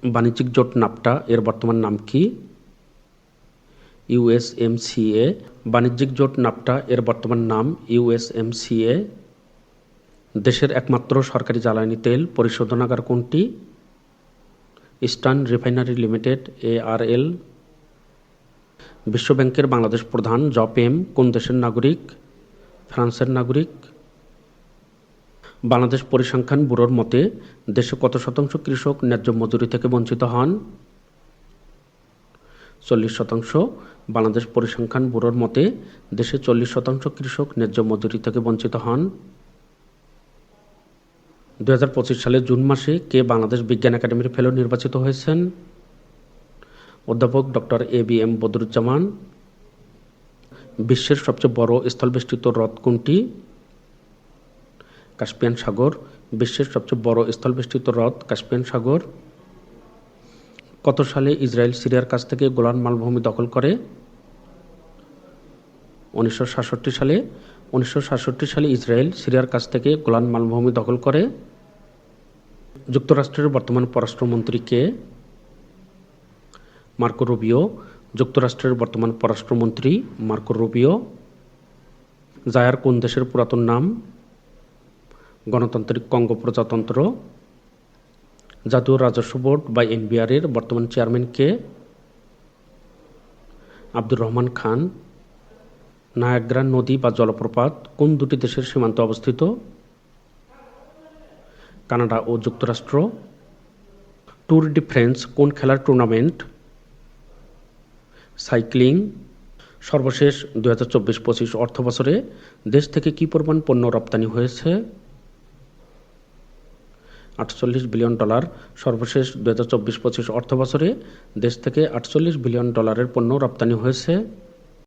বাণিজ্যিক জোট নাফটা এর বর্তমান নাম কি? ইউএসএমসিএ। বাণিজ্যিক জোট নাফটা এর বর্তমান নাম ইউএসএমসিএ। দেশের একমাত্র সরকারি জ্বালানি তেল পরিশোধনাগার কোনটি? Eastern refinery limited ARL। বিশ্বব্যাংকের বাংলাদেশ প্রধান জপেম কোন দেশের নাগরিক? ফ্রান্সের নাগরিক। বাংলাদেশ পরিসংখ্যান ব্যুরোর মতে দেশে কত শতাংশ কৃষক ন্যায্য মজুরি থেকে বঞ্চিত হন? 40%। বাংলাদেশ পরিসংখ্যান ব্যুরোর মতে দেশে 40% কৃষক ন্যায্য মজুরি থেকে বঞ্চিত হন। 2025 সালের জুন মাসে কে বাংলাদেশ বিজ্ঞান একাডেমির ফেলো নির্বাচিত হয়েছেন? অধ্যাপক ডক্টর ABM বদরুজ্জামান। বিশ্বের সবচেয়ে বড় স্থলবেষ্টিত হ্রদ কোনটি? কাস্পিয়ান সাগর। বিশ্বের সবচেয়ে বড় স্থলবেষ্টিত হ্রদ কাস্পিয়ান সাগর। কত সালে ইসরায়েল সিরিয়ার কাছ থেকে গোলান মালভূমি দখল করে? 1967 সালে। 1967 সালে ইসরায়েল সিরিয়ার কাছ থেকে গোলান মালভূমি দখল করে। যুক্তরাষ্ট্রের বর্তমান পররাষ্ট্রমন্ত্রী কে? Marco Rubio. যুক্তরাষ্ট্রের বর্তমান পররাষ্ট্রমন্ত্রী মার্কো রুবিও। জায়ার কোন দেশের পুরাতন নাম? গণতান্ত্রিক কঙ্গো প্রজাতন্ত্র। জাতীয় রাজস্ব বোর্ড বা NBR এর বর্তমান চেয়ারম্যান কে? আব্দুর রহমান খান। নায়াগ্রা নদী বা জলপ্রপাত কোন দুটি দেশের সীমান্তে অবস্থিত? কানাডা ও যুক্তরাষ্ট্র। ট্যুর ডি ফ্রান্স কোন খেলার টুর্নামেন্ট? সাইক্লিং। সর্বশেষ 2024-25 অর্থবছরে দেশ থেকে কি পরিমাণ পণ্য রপ্তানি হয়েছে? $48 বিলিয়ন। সর্বশেষ 2024-25 অর্থবছরে দেশ থেকে $48 বিলিয়ন পণ্য রপ্তানি হয়েছে।